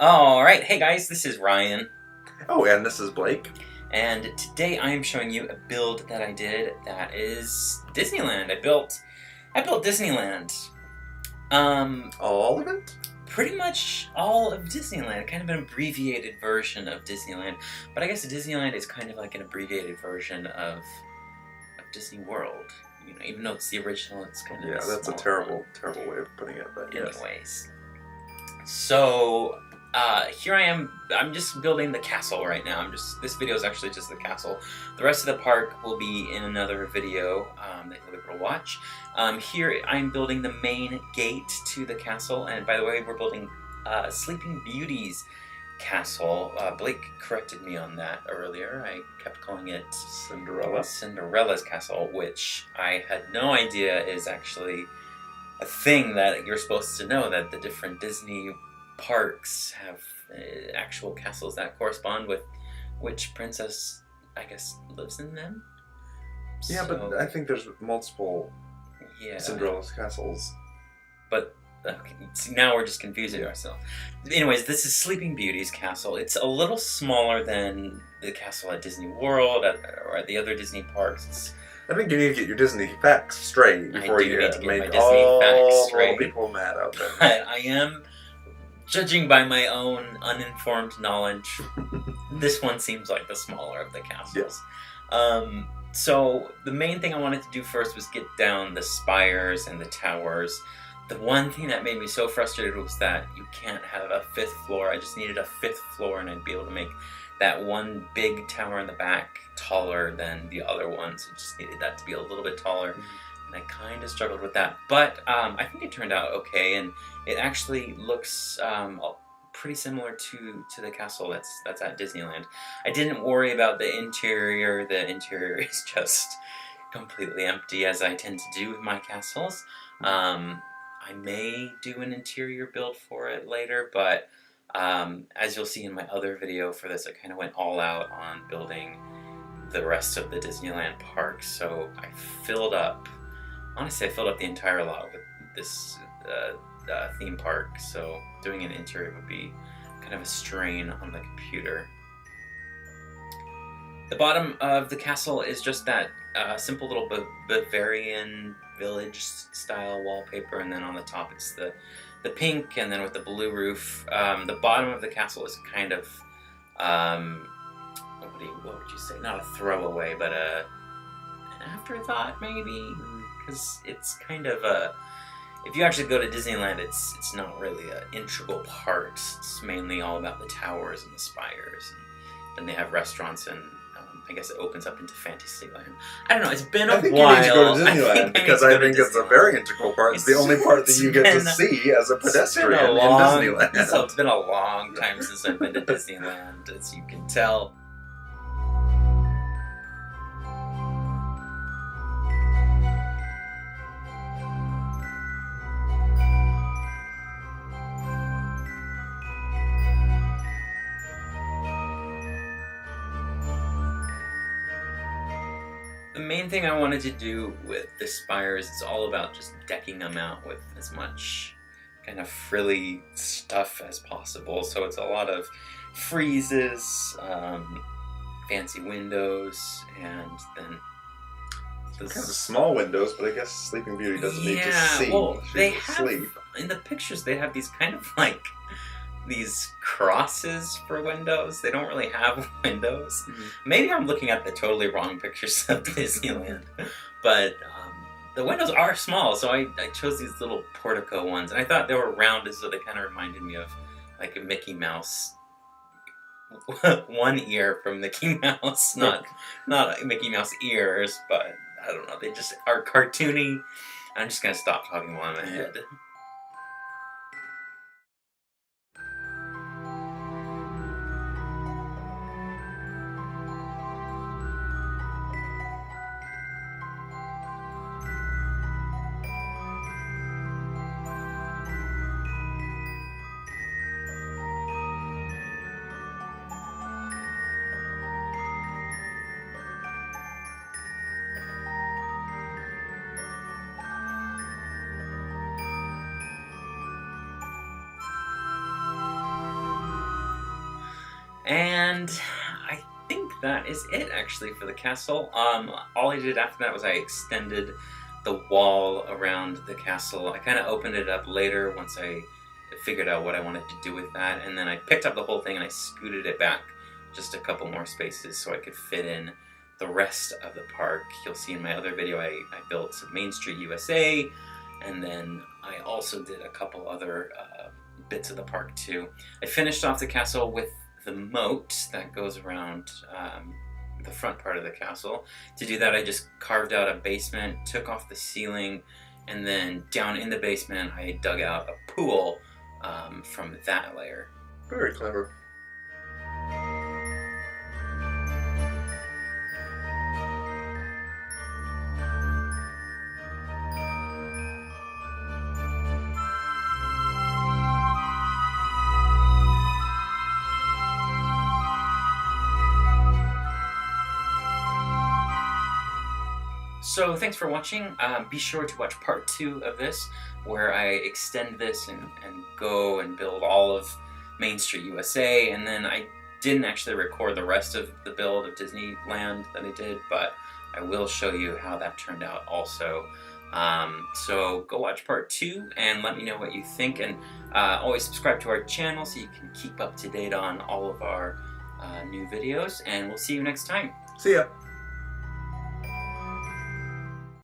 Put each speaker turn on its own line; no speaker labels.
Alright, hey guys, this is Ryan.
Oh, and this is Blake.
And today I am showing you a build that I did that is Disneyland. I built Disneyland.
All of it?
Pretty much all of Disneyland, kind of an abbreviated version of Disneyland. But I guess Disneyland is kind of like an abbreviated version of Disney World. You know, even though it's the original, it's kind of
that's a terrible way of putting it, but yes.
Anyways. So here I am. I'm just building the castle right now. This video is actually just the castle. The rest of the park will be in another video that you'll be able to watch. Here I'm building the main gate to the castle, and by the way, we're building Sleeping Beauty's castle. Blake corrected me on that earlier. I kept calling it Cinderella's castle, which I had no idea is actually a thing that you're supposed to know, that the different Disney parks have actual castles that correspond with which princess, I guess, lives in them.
Yeah, so, but I think there's multiple Cinderella's castles.
But okay, see, now we're just confusing ourselves. Anyways, this is Sleeping Beauty's castle. It's a little smaller than the castle at Disney World or at the other Disney parks.
I think you need to get your Disney facts straight before you make all people mad out there.
I am judging by my own uninformed knowledge. This one seems like the smaller of the castles.
Yes.
So the main thing I wanted to do first was get down the spires and the towers. The one thing that made me so frustrated was that you can't have a fifth floor. I just needed a fifth floor and I'd be able to make that one big tower in the back taller than the other one. So just needed that to be a little bit taller. And I kind of struggled with that. But I think it turned out okay, and it actually looks pretty similar to the castle that's at Disneyland. I didn't worry about the interior. The interior is just completely empty, as I tend to do with my castles. I may do an interior build for it later, but as you'll see in my other video for this, I kind of went all out on building the rest of the Disneyland park. So I filled up, honestly, I filled up the entire lot with this theme park. So doing an interior would be kind of a strain on the computer. The bottom of the castle is just that simple little Bavarian village style wallpaper, and then on the top it's the pink, and then with the blue roof. The bottom of the castle is kind of what would you say? Not a throwaway, but an afterthought maybe, because it's kind of a. If you actually go to Disneyland, it's not really an integral part. It's mainly all about the towers and the spires, and then they have restaurants, and I guess it opens up into Fantasyland. I don't know. It's been a while.
I think you need to go to Disneyland because I think it's a very integral part. It's the only part that you get to see as a pedestrian in Disneyland.
It's been a long time since I've been to Disneyland, as you can tell. The main thing I wanted to do with the spires is all about just decking them out with as much kind of frilly stuff as possible. So it's a lot of friezes, fancy windows, and then
kind of small windows. But I guess Sleeping Beauty doesn't need to see.
Well, they have
sleep.
In the pictures. They have these kind of like these crosses for windows. They don't really have windows. Maybe I'm looking at the totally wrong pictures of Disneyland, but the windows are small, so I chose these little portico ones, and I thought they were rounded, so they kind of reminded me of like a Mickey Mouse. One ear from Mickey Mouse, not Mickey Mouse ears, but I don't know, they just are cartoony. I'm just gonna stop talking while I'm ahead. And I think that is it actually for the castle. All I did after that was I extended the wall around the castle. I kind of opened it up later once I figured out what I wanted to do with that, and then I picked up the whole thing and I scooted it back just a couple more spaces so I could fit in the rest of the park. You'll see in my other video I built some Main Street USA, and then I also did a couple other bits of the park too. I finished off the castle with the moat that goes around the front part of the castle. To do that, I just carved out a basement, took off the ceiling, and then down in the basement I dug out a pool from that layer.
Very clever.
So thanks for watching. Be sure to watch part 2 of this, where I extend this and go and build all of Main Street USA, and then I didn't actually record the rest of the build of Disneyland that I did, but I will show you how that turned out also. So go watch part 2 and let me know what you think, and always subscribe to our channel so you can keep up to date on all of our new videos, and we'll see you next time.
See ya.